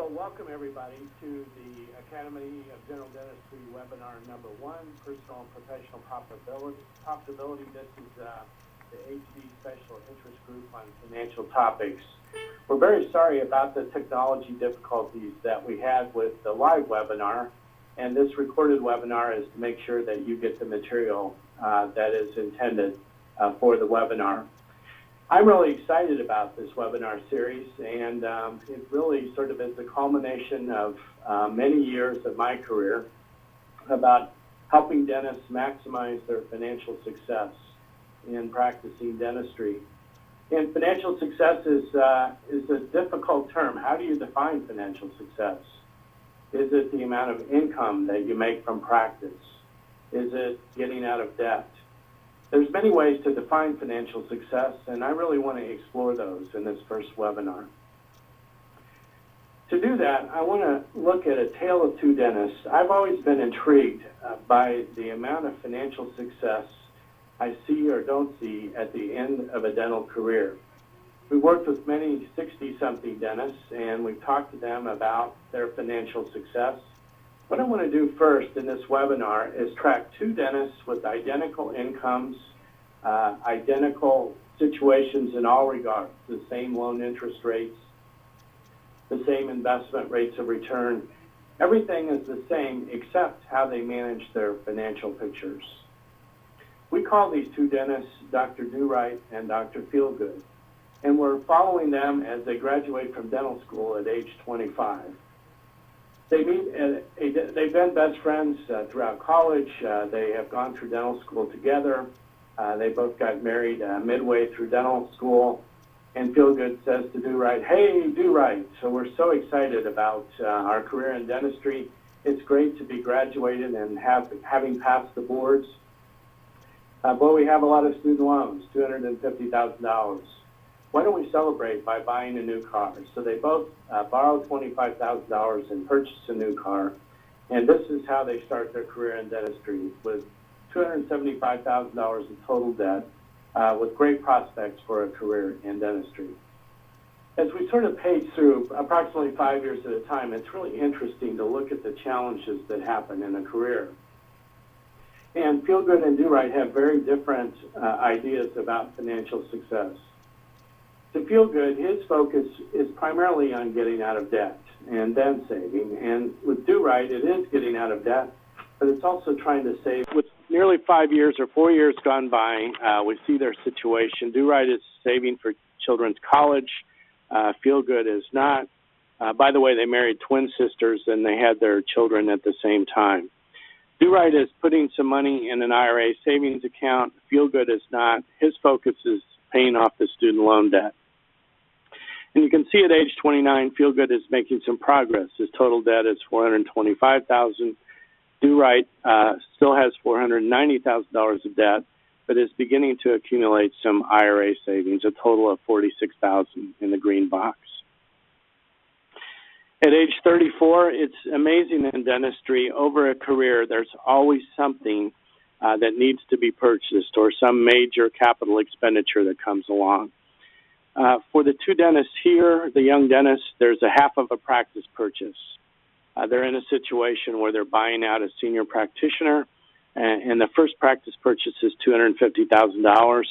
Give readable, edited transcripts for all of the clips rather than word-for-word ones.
So welcome everybody to the Academy of General Dentistry webinar number 1, Personal and Professional Profitability. This is the HD Special Interest Group on Financial Topics. We're very sorry about the technology difficulties that we had with the live webinar, and this recorded webinar is to make sure that you get the material that is intended for the webinar. I'm really excited about this webinar series, and it really sort of is the culmination of many years of my career about helping dentists maximize their financial success in practicing dentistry. And financial success is a difficult term. How do you define financial success? Is it the amount of income that you make from practice? Is it getting out of debt? There's many ways to define financial success, and I really want to explore those in this first webinar. To do that, I want to look at a tale of two dentists. I've always been intrigued by the amount of financial success I see or don't see at the end of a dental career. We've worked with many 60-something dentists, and we've talked to them about their financial success. What I want to do first in this webinar is track two dentists with identical incomes, identical situations in all regards, the same loan interest rates, the same investment rates of return. Everything is the same except how they manage their financial pictures. We call these two dentists Dr. Do-Right and Dr. Feelgood, and we're following them as they graduate from dental school at age 25. They've been best friends throughout college. They have gone through dental school together. They both got married midway through dental school. And Feelgood says to Do-Right, "Hey, Do-Right, so we're so excited about our career in dentistry. It's great to be graduated and having passed the boards. But we have a lot of student loans, $250,000. Why don't we celebrate by buying a new car?" So they both borrowed $25,000 and purchased a new car. And this is how they start their career in dentistry, with $275,000 in total debt, with great prospects for a career in dentistry. As we sort of page through approximately 5 years at a time, it's really interesting to look at the challenges that happen in a career. And Feelgood and Do-Right have very different ideas about financial success. To Feelgood, his focus is primarily on getting out of debt and then saving. And with Do-Right, it is getting out of debt, but it's also trying to save. With nearly 5 years or 4 years gone by, we see their situation. Do-Right is saving for children's college. Feelgood is not. By the way, they married twin sisters, and they had their children at the same time. Do-Right is putting some money in an IRA savings account. Feelgood is not. His focus is paying off the student loan debt. And you can see at age 29, Feelgood is making some progress. His total debt is $425,000. Do-Right still has $490,000 of debt, but is beginning to accumulate some IRA savings, a total of $46,000 in the green box. At age 34, it's amazing in dentistry. Over a career, there's always something that needs to be purchased or some major capital expenditure that comes along. For the two dentists here, the young dentists, there's a half of a practice purchase. They're in a situation where they're buying out a senior practitioner, and the first practice purchase is $250,000.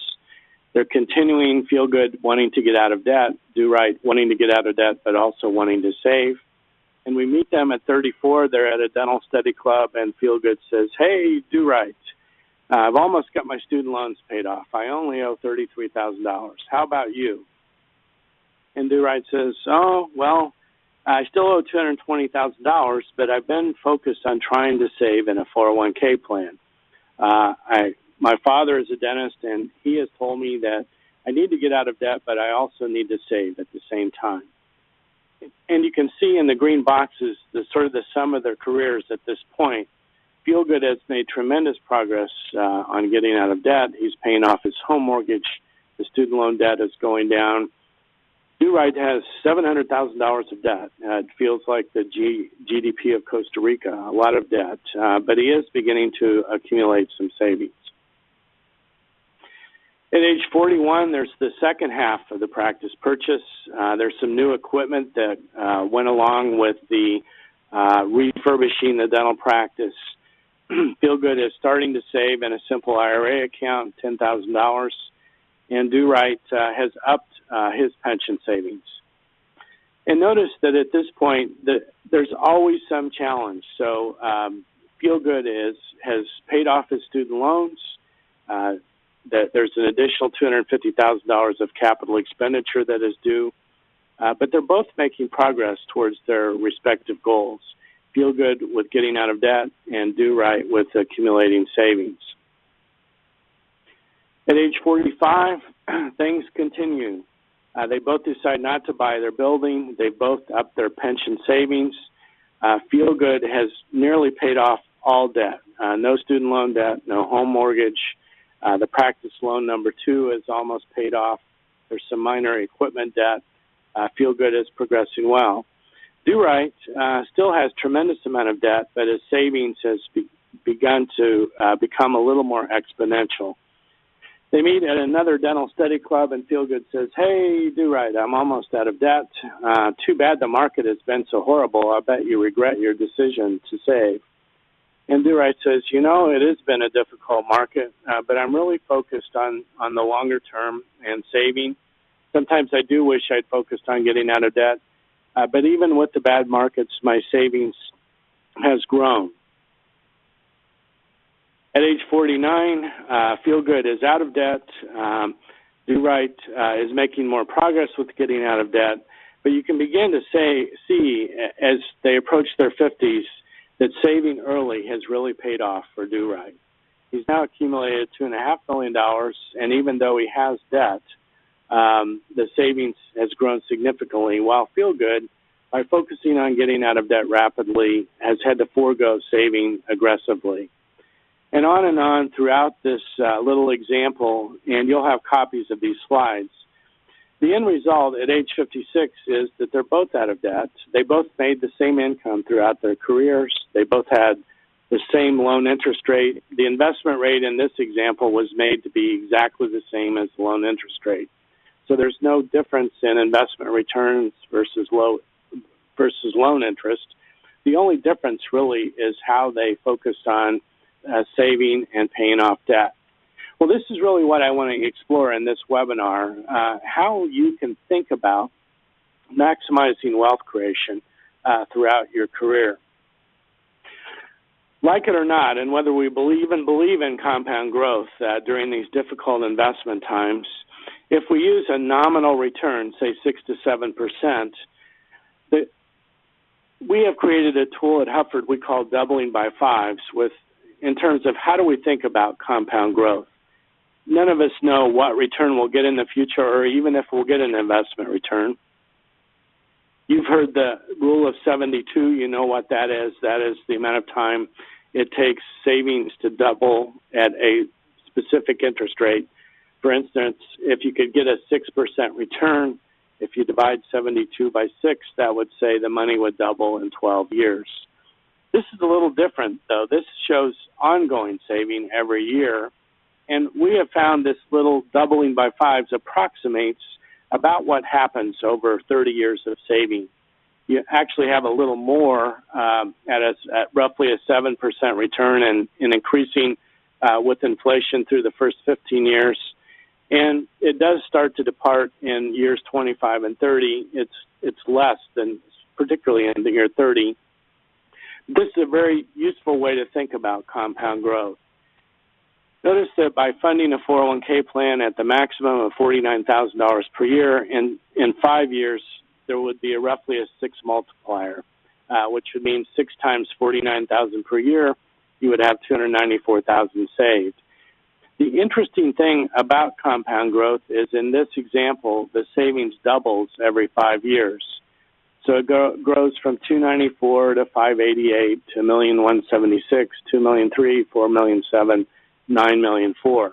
They're continuing, Feelgood wanting to get out of debt, Do-Right wanting to get out of debt, but also wanting to save. And we meet them at 34. They're at a dental study club, and Feelgood says, "Hey, Do-Right, I've almost got my student loans paid off. I only owe $33,000. How about you?" And Do-Right says, "Oh, well, I still owe $220,000, but I've been focused on trying to save in a 401k plan. My father is a dentist, and he has told me that I need to get out of debt, but I also need to save at the same time." And you can see in the green boxes the sort of the sum of their careers at this point. Feelgood has made tremendous progress on getting out of debt. He's paying off his home mortgage. The student loan debt is going down. Do-Right has $700,000 of debt. It feels like the GDP of Costa Rica, a lot of debt, but he is beginning to accumulate some savings. At age 41, there's the second half of the practice purchase. There's some new equipment that went along with the refurbishing the dental practice. Feel Good is starting to save in a simple IRA account, $10,000, and Do Right has upped his pension savings. And notice that at this point, there's always some challenge. So Feel Good has paid off his student loans. That there's an additional $250,000 of capital expenditure that is due, but they're both making progress towards their respective goals. Feel Good with getting out of debt, and Do Right with accumulating savings. At age 45, things continue. They both decide not to buy their building. They both up their pension savings. Feel Good has nearly paid off all debt. No student loan debt, no home mortgage. The practice loan number 2 is almost paid off. There's some minor equipment debt. Feel Good is progressing well. Do Right still has tremendous amount of debt, but his savings has begun to become a little more exponential. They meet at another dental study club, and Feel Good says, "Hey, Do Right, I'm almost out of debt. Too bad the market has been so horrible. I bet you regret your decision to save." And Do Right says, "You know, it has been a difficult market, but I'm really focused on the longer term and saving. Sometimes I do wish I'd focused on getting out of debt, but even with the bad markets, my savings has grown." At age 49, Feel Good is out of debt. Do Right is making more progress with getting out of debt, but you can begin to see as they approach their 50s that saving early has really paid off for Do Right. He's now accumulated $2.5 million, and even though he has debt, the savings has grown significantly, while Feel Good, by focusing on getting out of debt rapidly, has had to forego saving aggressively. And on throughout this little example, and you'll have copies of these slides. The end result at age 56 is that they're both out of debt. They both made the same income throughout their careers. They both had the same loan interest rate. The investment rate in this example was made to be exactly the same as the loan interest rate. So there's no difference in investment returns versus loan interest. The only difference really is how they focused on saving and paying off debt. Well, this is really what I want to explore in this webinar, how you can think about maximizing wealth creation throughout your career. Like it or not, and whether we believe in compound growth during these difficult investment times, if we use a nominal return, say 6 to 7%, we have created a tool at Hufford we call doubling by fives in terms of how do we think about compound growth. None of us know what return we'll get in the future, or even if we'll get an investment return. You've heard the rule of 72. You know what that is. That is the amount of time it takes savings to double at a specific interest rate. For instance, if you could get a 6% return, if you divide 72 by 6, that would say the money would double in 12 years. This is a little different, though. This shows ongoing saving every year. And we have found this little doubling by fives approximates about what happens over 30 years of saving. You actually have a little more at roughly a 7% return and increasing with inflation through the first 15 years. And it does start to depart in years 25 and 30. It's less than, particularly in the year 30. This is a very useful way to think about compound growth. Notice that by funding a 401k plan at the maximum of $49,000 per year, in 5 years, there would be roughly a 6 multiplier, which would mean 6 times $49,000 per year, you would have $294,000 saved. The interesting thing about compound growth is in this example, the savings doubles every 5 years. So it grows from $294,000 to $588,000 to $1,176,000, $2,003,000, $4,007,000, $9,004,000.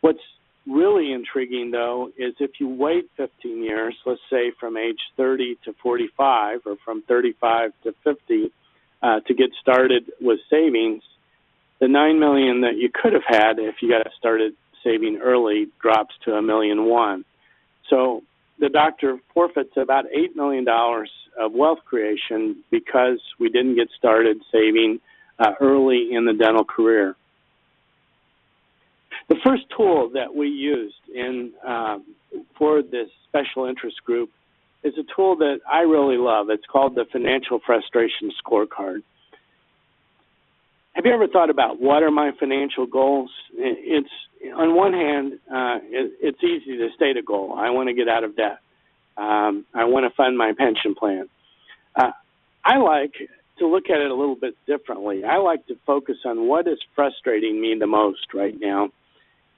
What's really intriguing, though, is if you wait 15 years, let's say from age 30 to 45 or from 35 to 50 to get started with savings, the $9 million that you could have had if you got started saving early drops to $1,000,001. So the doctor forfeits about $8 million of wealth creation because we didn't get started saving early in the dental career. The first tool that we used for this special interest group is a tool that I really love. It's called the Financial Frustration Scorecard. Have you ever thought about what are my financial goals? It's on one hand, it's easy to state a goal. I want to get out of debt. I want to fund my pension plan. I like to look at it a little bit differently. I like to focus on what is frustrating me the most right now,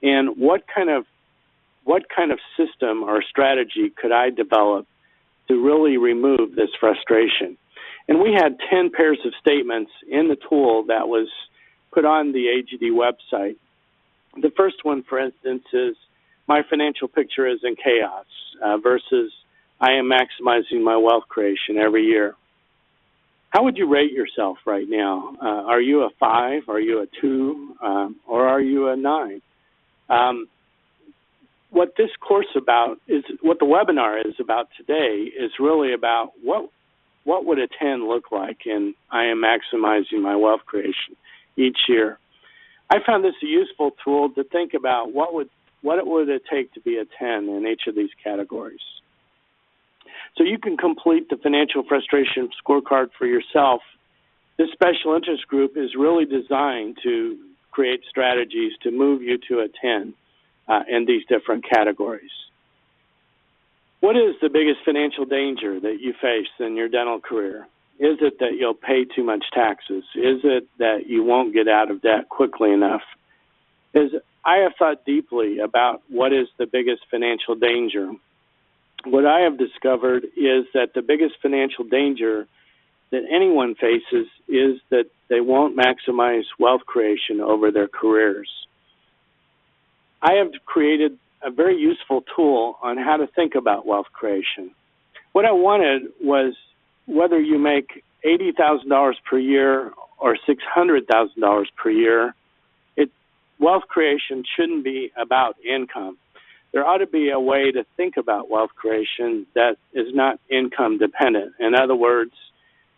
and what kind of system or strategy could I develop to really remove this frustration. And we had 10 pairs of statements in the tool that was put on the AGD website. The first one, for instance, is my financial picture is in chaos versus I am maximizing my wealth creation every year. How would you rate yourself right now? Are you a 5? Are you a 2? Or are you a 9? What this course about is, what the webinar is about today, is really about what would a 10 look like in I am maximizing my wealth creation each year. I found this a useful tool to think about what would it take to be a 10 in each of these categories. So you can complete the Financial Frustration Scorecard for yourself. This special interest group is really designed to create strategies to move you to a 10 in these different categories. What is the biggest financial danger that you face in your dental career? Is it that you'll pay too much taxes? Is it that you won't get out of debt quickly enough? I have thought deeply about what is the biggest financial danger. What I have discovered is that the biggest financial danger that anyone faces is that they won't maximize wealth creation over their careers. I have created a very useful tool on how to think about wealth creation. What I wanted was, whether you make $80,000 per year or $600,000 per year, wealth creation shouldn't be about income. There ought to be a way to think about wealth creation that is not income dependent. In other words,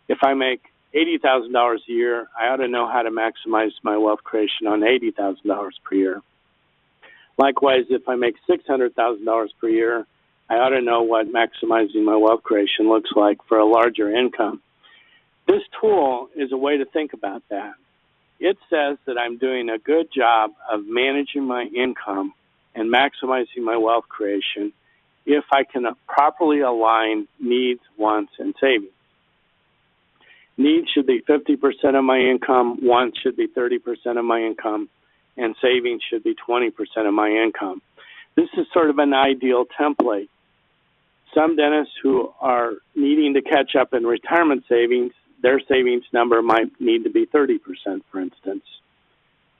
if I make $80,000 a year, I ought to know how to maximize my wealth creation on $80,000 per year. Likewise, if I make $600,000 per year, I ought to know what maximizing my wealth creation looks like for a larger income. This tool is a way to think about that. It says that I'm doing a good job of managing my income and maximizing my wealth creation if I can properly align needs, wants, and savings. Needs should be 50% of my income, wants should be 30% of my income, and savings should be 20% of my income. This is sort of an ideal template. Some dentists who are needing to catch up in retirement savings, their savings number might need to be 30%, for instance.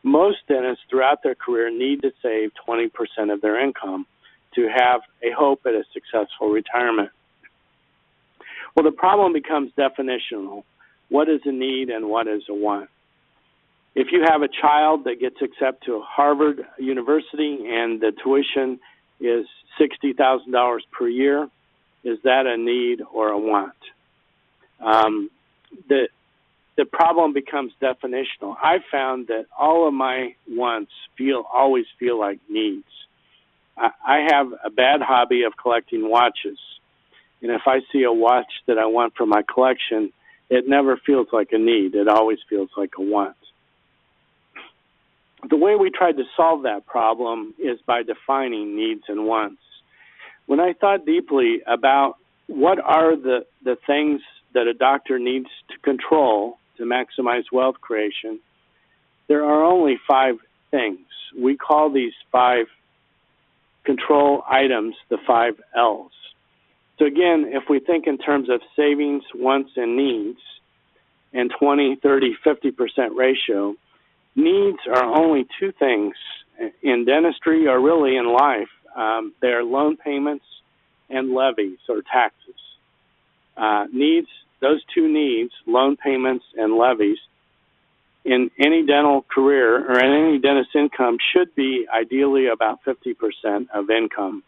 Most dentists throughout their career need to save 20% of their income to have a hope at a successful retirement. Well, the problem becomes definitional. What is a need and what is a want? If you have a child that gets accepted to Harvard University and the tuition is $60,000 per year, is that a need or a want? The problem becomes definitional. I found that all of my wants always feel like needs. I have a bad hobby of collecting watches, and if I see a watch that I want for my collection, it never feels like a need. It always feels like a want. The way we tried to solve that problem is by defining needs and wants. When I thought deeply about what are the things that a doctor needs to control to maximize wealth creation, there are only 5 things. We call these 5 control items the 5 L's. So again, if we think in terms of savings, wants, and needs, and 20, 30, 50% ratio, needs are only 2 things in dentistry or really in life. They are loan payments and levies or taxes. Needs, those 2 needs, loan payments and levies, in any dental career or in any dentist income should be ideally about 50% of income.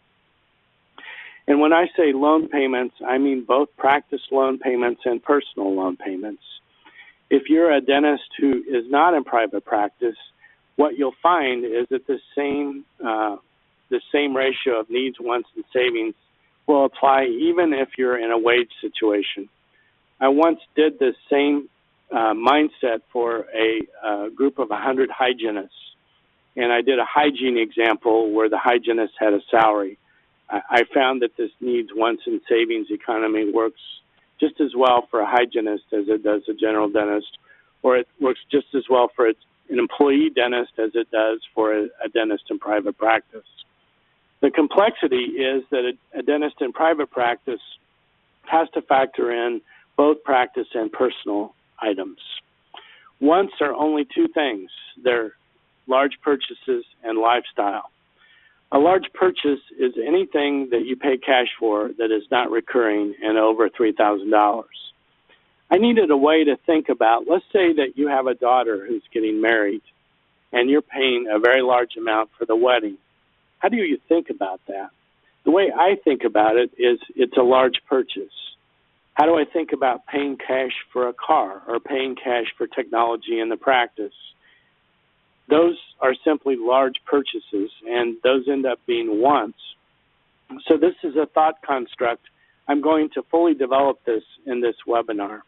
And when I say loan payments, I mean both practice loan payments and personal loan payments. If you're a dentist who is not in private practice, what you'll find is that the same ratio of needs, wants, and savings will apply even if you're in a wage situation. I once did the same mindset for a group of 100 hygienists, and I did a hygiene example where the hygienist had a salary. I found that this needs, wants, and savings economy works just as well for a hygienist as it does a general dentist, or it works just as well for an employee dentist as it does for a dentist in private practice. The complexity is that a dentist in private practice has to factor in both practice and personal items. Wants are only two things. They're large purchases and lifestyle. A large purchase is anything that you pay cash for that is not recurring and over $3,000. I needed a way to think about, let's say that you have a daughter who's getting married and you're paying a very large amount for the wedding. How do you think about that? The way I think about it is it's a large purchase. How do I think about paying cash for a car or paying cash for technology in the practice? Those are simply large purchases, and those end up being wants. So this is a thought construct. I'm going to fully develop this in this webinar.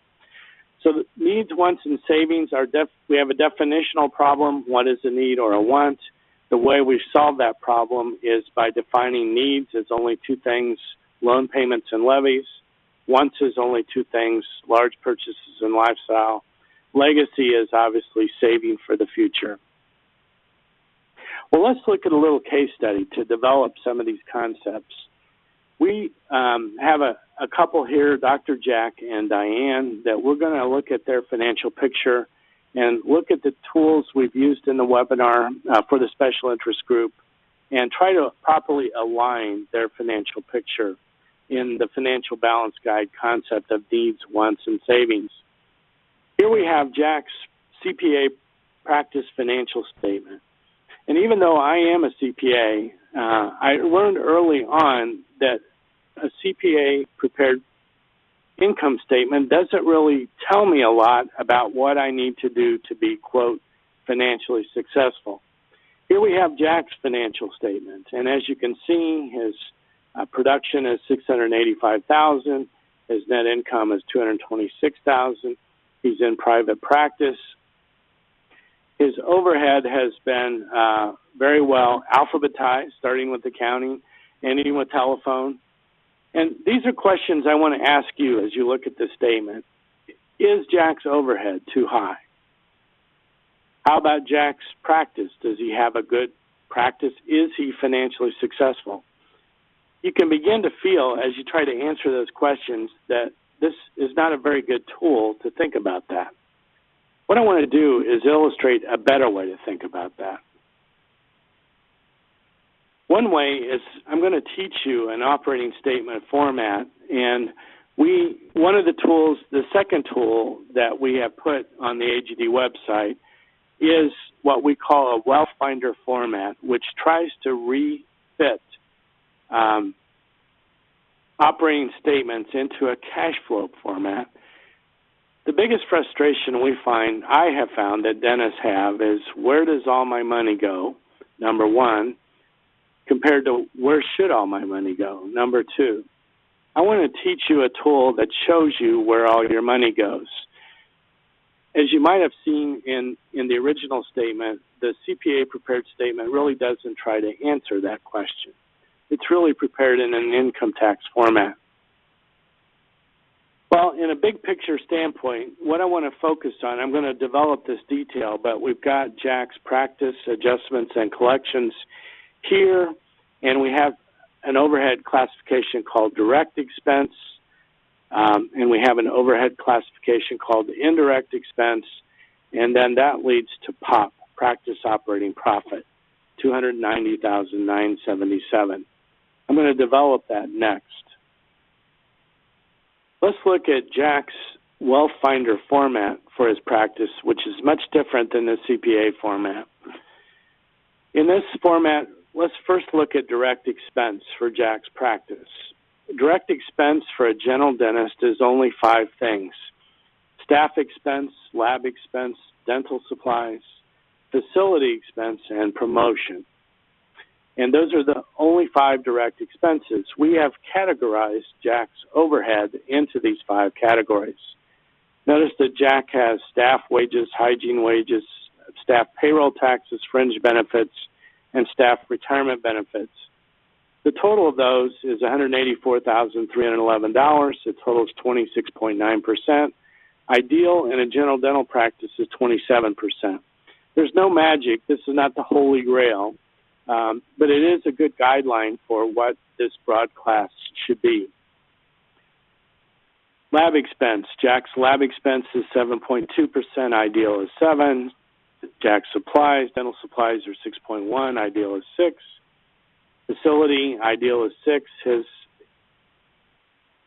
So the needs, wants, and savings are we have a definitional problem. What is a need or a want? The way we solve that problem is by defining needs as only two things, loan payments and levies. Wants is only two things, large purchases and lifestyle. Legacy is obviously saving for the future. Well, let's look at a little case study to develop some of these concepts. We have a couple here, Dr. Jack and Diane, that we're going to look at their financial picture and look at the tools we've used in the webinar for the special interest group and try to properly align their financial picture in the financial balance guide concept of needs, wants, and savings. Here we have Jack's CPA practice financial statement. And even though I am a CPA, I learned early on that a CPA-prepared income statement doesn't really tell me a lot about what I need to do to be, quote, financially successful. Here we have Jack's financial statement. And as you can see, his production is $685,000. His net income is $226,000. He's in private practice. His overhead has been very well alphabetized, starting with accounting, ending with telephone. And these are questions I want to ask you as you look at this statement. Is Jack's overhead too high? How about Jack's practice? Does he have a good practice? Is he financially successful? You can begin to feel, as you try to answer those questions, that this is not a very good tool to think about that. What I want to do is illustrate a better way to think about that. One way is I'm going to teach you an operating statement format, and one of the tools, the second tool that we have put on the AGD website is what we call a Wealth Finder format, which tries to refit operating statements into a cash flow format. The biggest frustration I have found that dentists have is, where does all my money go, number one, compared to where should all my money go, number two. I want to teach you a tool that shows you where all your money goes. As you might have seen in the original statement, the CPA prepared statement really doesn't try to answer that question. It's really prepared in an income tax format. Well, in a big picture standpoint, what I want to focus on, I'm going to develop this detail, but we've got Jack's practice, adjustments, and collections here, and we have an overhead classification called direct expense, and we have an overhead classification called indirect expense, and then that leads to POP, practice operating profit, $290,977. I'm going to develop that next. Let's look at Jack's Wealth Finder format for his practice, which is much different than the CPA format. In this format, let's first look at direct expense for Jack's practice. Direct expense for a general dentist is only 5 things: staff expense, lab expense, dental supplies, facility expense, and promotion. And those are the only 5 direct expenses. We have categorized Jack's overhead into these 5 categories. Notice that Jack has staff wages, hygiene wages, staff payroll taxes, fringe benefits, and staff retirement benefits. The total of those is $184,311. It totals 26.9%. Ideal in a general dental practice is 27%. There's no magic. This is not the holy grail, but it is a good guideline for what this broad class should be. Lab expense. Jack's lab expense is 7.2%. Ideal is 7. Jack's supplies, dental supplies are 6.1. Ideal is 6. Facility, ideal is 6. His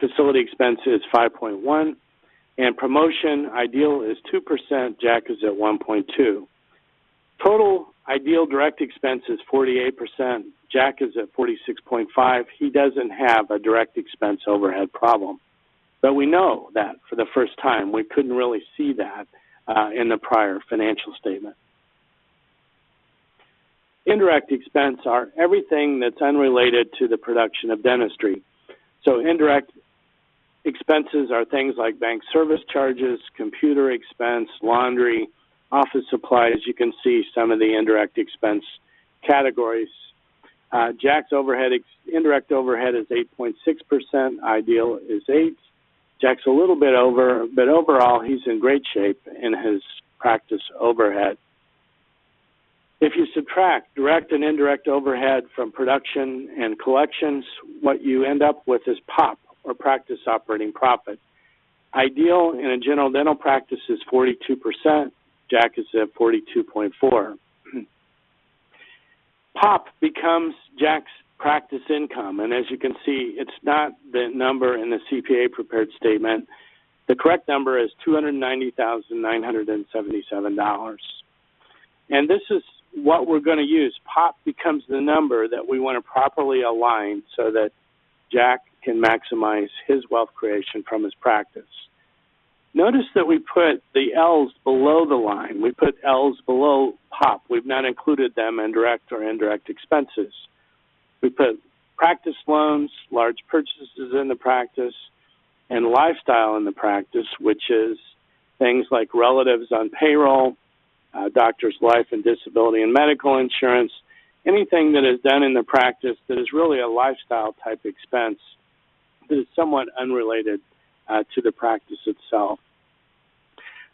facility expense is 5.1. And promotion, ideal is 2%. Jack is at 1.2. Total ideal direct expense is 48%. Jack is at 46.5. He doesn't have a direct expense overhead problem. But we know that for the first time. We couldn't really see that in the prior financial statement. Indirect expense are everything that's unrelated to the production of dentistry. So indirect expenses are things like bank service charges, computer expense, laundry, office supplies. You can see some of the indirect expense categories. Jack's indirect overhead is 8.6%. Ideal is 8. Jack's a little bit over, but overall he's in great shape in his practice overhead. If you subtract direct and indirect overhead from production and collections, what you end up with is POP, or practice operating profit. Ideal in a general dental practice is 42%. Jack is at 42.4. POP becomes Jack's practice income, and as you can see, it's not the number in the CPA prepared statement. The correct number is $290,977. And this is what we're going to use. POP becomes the number that we want to properly align so that Jack can maximize his wealth creation from his practice. Notice that we put the L's below the line. We put L's below POP. We've not included them in direct or indirect expenses. We put practice loans, large purchases in the practice, and lifestyle in the practice, which is things like relatives on payroll, doctor's life and disability and medical insurance, anything that is done in the practice that is really a lifestyle type expense that is somewhat unrelated to the practice itself.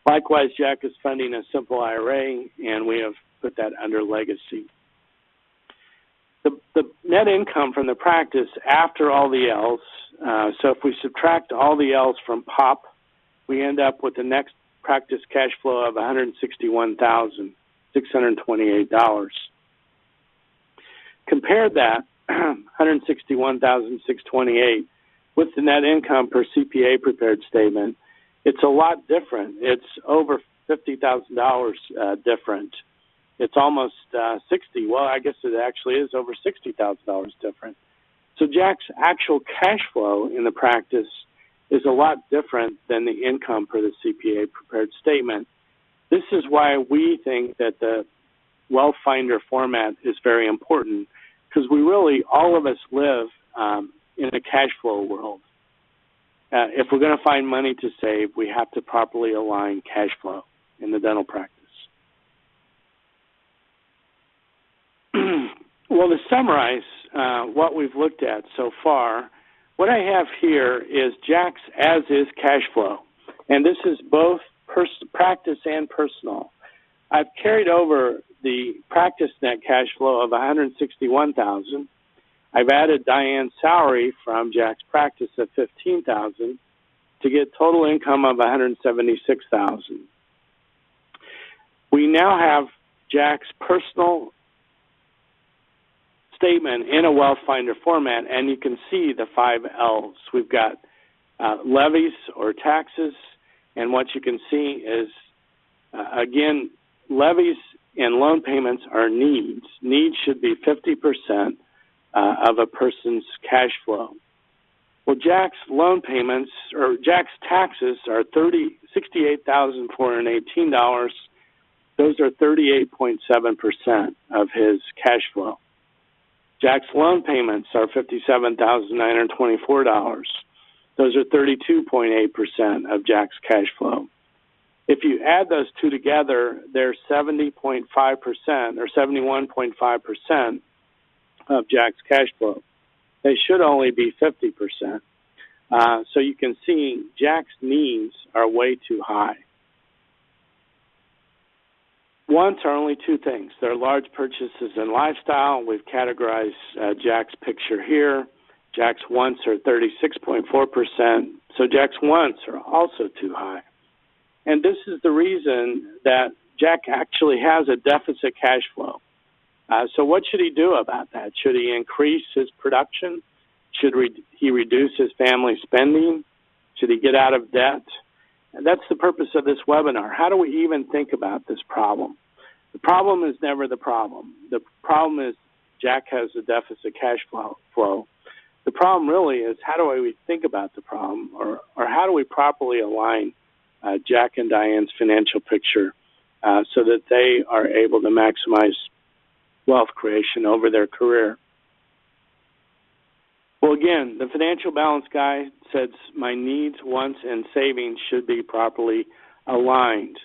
Likewise, Jack is funding a simple IRA, and we have put that under legacy. The net income from the practice after all the L's, so if we subtract all the L's from POP, we end up with the next practice cash flow of $161,628. Compare that, $161,628, with the net income per CPA prepared statement. It's a lot different. It's over $50,000 different. It's almost 60. Well, I guess it actually is over $60,000 different. So Jack's actual cash flow in the practice is a lot different than the income per the CPA prepared statement. This is why we think that the Wealth Finder format is very important, because we really, all of us live in a cash flow world. If we're going to find money to save, we have to properly align cash flow in the dental practice. Well, to summarize what we've looked at so far, what I have here is Jack's as-is cash flow, and this is both practice and personal. I've carried over the practice net cash flow of $161,000. I've added Diane's salary from Jack's practice of $15,000 to get total income of $176,000. We now have Jack's personal statement in a Wealth Finder format, and you can see the 5 L's. We've got levies or taxes, And what you can see is, again, levies and loan payments are needs. Needs should be 50% of a person's cash flow. Well, Jack's loan payments, or Jack's taxes, are $68,418. Those are 38.7% of his cash flow. Jack's loan payments are $57,924. Those are 32.8% of Jack's cash flow. If you add those two together, they're 70.5% or 71.5% of Jack's cash flow. They should only be 50%. So you can see Jack's needs are way too high. Wants are only two things. They're large purchases and lifestyle. We've categorized Jack's picture here. Jack's wants are 36.4%. So Jack's wants are also too high. And this is the reason that Jack actually has a deficit cash flow. So what should he do about that? Should he increase his production? Should he reduce his family spending? Should he get out of debt? And that's the purpose of this webinar. How do we even think about this problem? The problem is never the problem. The problem is Jack has a deficit cash flow. The problem really is how do we think about the problem, or how do we properly align Jack and Diane's financial picture so that they are able to maximize wealth creation over their career. Well, again, the Financial Balance Guide says my needs, wants, and savings should be properly aligned.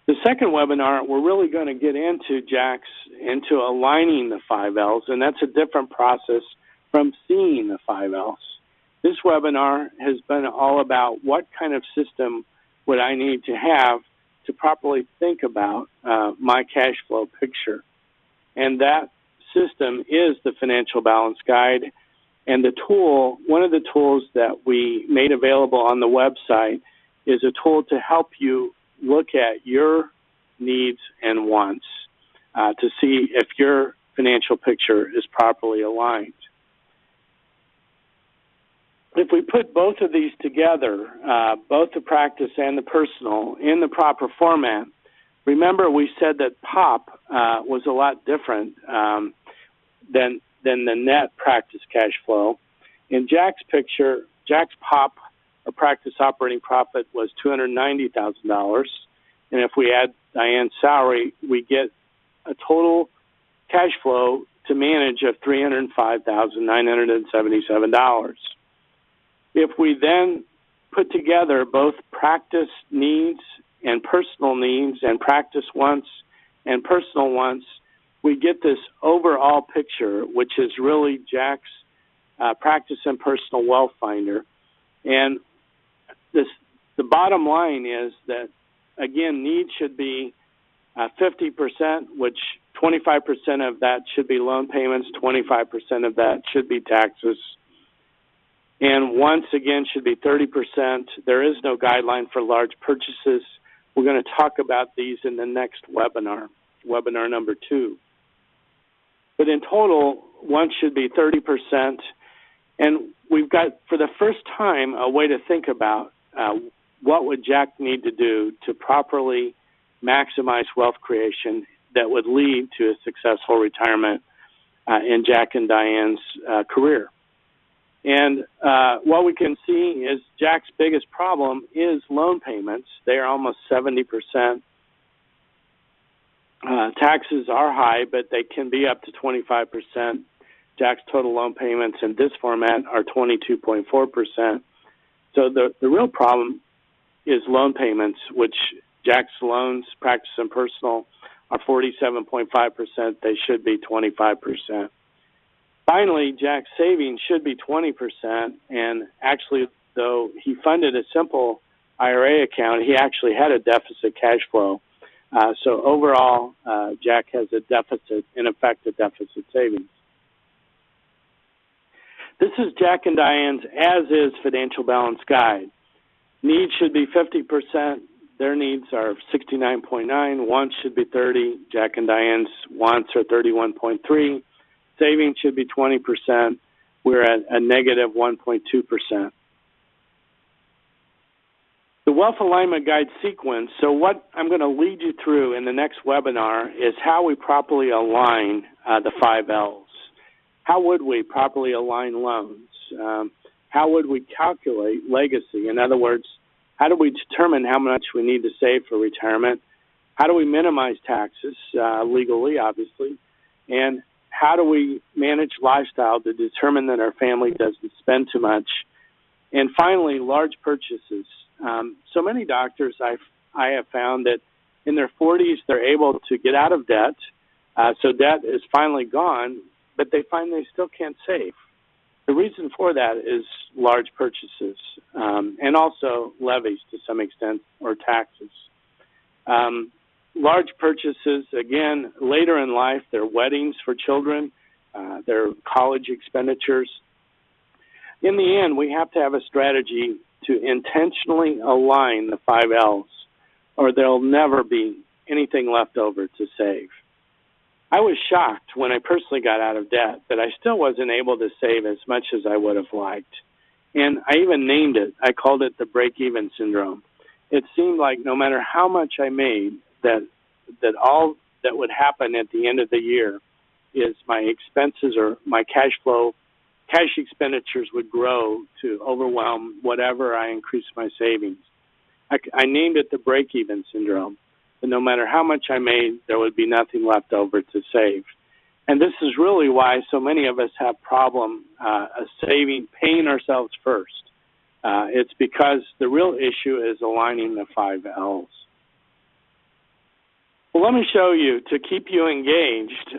The second webinar, we're really going to get into into aligning the 5 L's, and that's a different process from seeing the 5 L's. This webinar has been all about what kind of system would I need to have to properly think about my cash flow picture. And that system is the Financial Balance Guide. And the tool, one of the tools that we made available on the website is a tool to help you look at your needs and wants to see if your financial picture is properly aligned. If we put both of these together, both the practice and the personal, in the proper format, remember we said that POP was a lot different than the net practice cash flow. In Jack's picture, Jack's POP, or practice operating profit, was $290,000. And if we add Diane's salary, we get a total cash flow to manage of $305,977. If we then put together both practice needs and personal needs and practice wants and personal wants, we get this overall picture, which is really Jack's practice and personal wealth finder. And the bottom line is that, again, needs should be 50%, which 25% of that should be loan payments, 25% of that should be taxes. And wants, again, should be 30%. There is no guideline for large purchases. We're going to talk about these in the next webinar, webinar number 2. But in total, wants should be 30%. And we've got, for the first time, a way to think about what would Jack need to do to properly maximize wealth creation that would lead to a successful retirement in Jack and Diane's career. And what we can see is Jack's biggest problem is loan payments. They are almost 70%. Taxes are high, but they can be up to 25%. Jack's total loan payments in this format are 22.4%. So the real problem is loan payments, which Jack's loans, practice and personal, are 47.5%. They should be 25%. Finally, Jack's savings should be 20%, and actually, though he funded a simple IRA account, he actually had a deficit cash flow. So overall, Jack has a deficit, in effect, a deficit savings. This is Jack and Diane's as-is Financial Balance Guide. Needs should be 50%. Their needs are 69.9. Wants should be 30. Jack and Diane's wants are 31.3. Savings should be 20%. We're at a negative 1.2%. The Wealth Alignment Guide sequence. So what I'm going to lead you through in the next webinar is how we properly align the 5 L's. How would we properly align loans? How would we calculate legacy? In other words, how do we determine how much we need to save for retirement? How do we minimize taxes, legally, obviously? And how do we manage lifestyle to determine that our family doesn't spend too much? And finally, large purchases. So many doctors I have found that in their 40s they're able to get out of debt, so debt is finally gone, but they find they still can't save. The reason for that is large purchases and also levies to some extent or taxes. Large purchases, again, later in life, they're weddings for children, they're college expenditures. In the end, we have to have a strategy to intentionally align the 5 L's, or there'll never be anything left over to save. I was shocked when I personally got out of debt that I still wasn't able to save as much as I would have liked. And I even named it. I called it the break-even syndrome. It seemed like no matter how much I made, that all that would happen at the end of the year is my expenses or my cash expenditures would grow to overwhelm whatever I increased my savings. I named it the break-even syndrome. And no matter how much I made, there would be nothing left over to save. And this is really why so many of us have problem saving, paying ourselves first. It's because the real issue is aligning the 5 L's. Well, let me show you, to keep you engaged,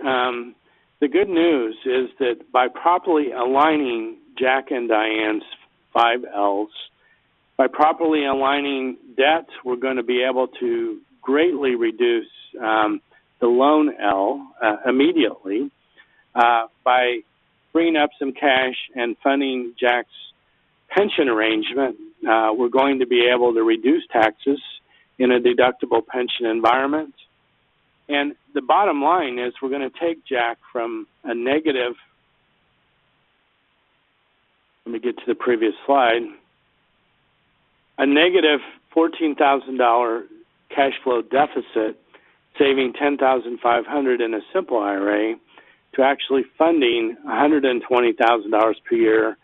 the good news is that by properly aligning Jack and Diane's 5 L's, by properly aligning debt, we're going to be able to greatly reduce the loan L immediately by bringing up some cash and funding Jack's pension arrangement. We're going to be able to reduce taxes in a deductible pension environment. And the bottom line is we're going to take Jack from a negative, let me get to the previous slide, a negative $14,000 cash flow deficit, saving $10,500 in a simple IRA, to actually funding $120,000 per year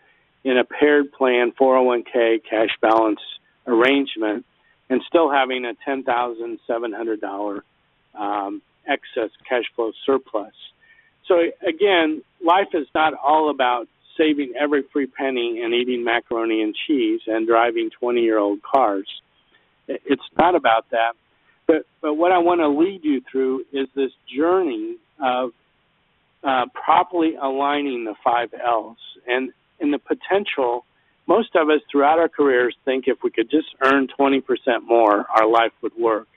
in a paired plan 401k cash balance arrangement, and still having a $10,700 excess cash flow surplus. So again, life is not all about saving every free penny and eating macaroni and cheese and driving 20-year-old cars. It's not about that. But what I want to lead you through is this journey of properly aligning the 5 L's. And in the potential, most of us throughout our careers think if we could just earn 20% more, our life would work.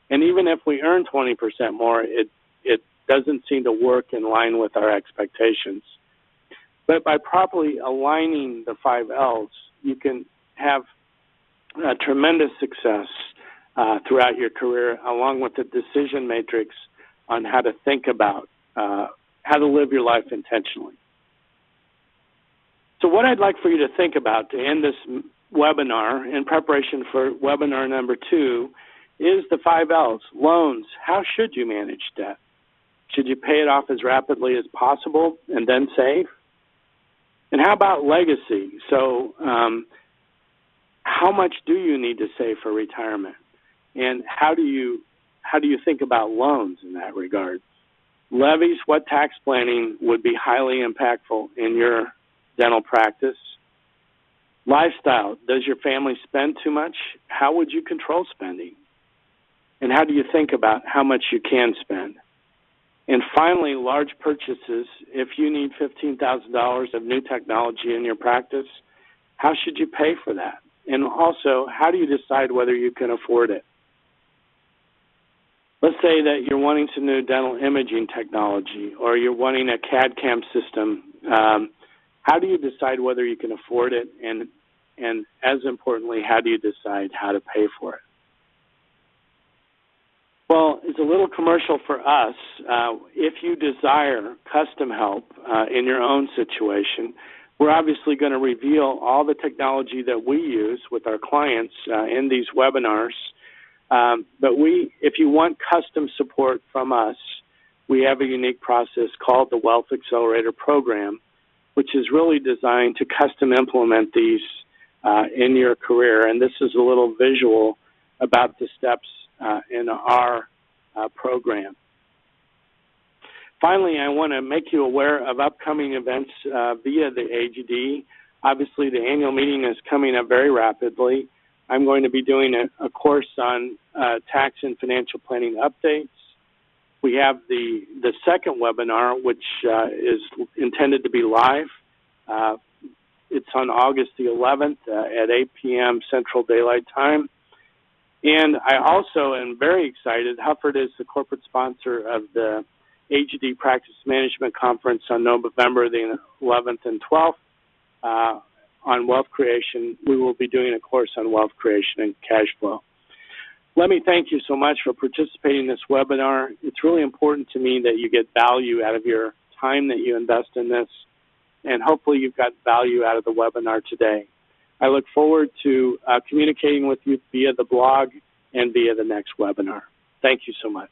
And even if we earn 20% more, it doesn't seem to work in line with our expectations. But by properly aligning the 5 L's, you can have tremendous success throughout your career, along with the decision matrix on how to think about how to live your life intentionally. So what I'd like for you to think about to end this webinar in preparation for webinar number 2 is the 5 L's. Loans. How should you manage debt? Should you pay it off as rapidly as possible and then save? And how about legacy? So how much do you need to save for retirement? And how do you think about loans in that regard? Levies, what tax planning would be highly impactful in your dental practice? Lifestyle, does your family spend too much? How would you control spending? And how do you think about how much you can spend? And finally, large purchases. If you need $15,000 of new technology in your practice, how should you pay for that? And also, how do you decide whether you can afford it? Let's say that you're wanting some new dental imaging technology, or you're wanting a CAD/CAM system. How do you decide whether you can afford it? And as importantly, how do you decide how to pay for it? Well, it's a little commercial for us. If you desire custom help in your own situation, We're obviously going to reveal all the technology that we use with our clients in these webinars. But if you want custom support from us, we have a unique process called the Wealth Accelerator program, which is really designed to custom implement these in your career. And this is a little visual about the steps in our program. Finally, I want to make you aware of upcoming events via the AGD. Obviously, the annual meeting is coming up very rapidly. I'm going to be doing a course on tax and financial planning updates. We have the second webinar, which is intended to be live. It's on August the 11th at 8 p.m. Central Daylight Time. And I also am very excited. Hufford is the corporate sponsor of the AGD Practice Management Conference on November the 11th and 12th on wealth creation. We will be doing a course on wealth creation and cash flow. Let me thank you so much for participating in this webinar. It's really important to me that you get value out of your time that you invest in this, and hopefully you've got value out of the webinar today. I look forward to communicating with you via the blog and via the next webinar. Thank you so much.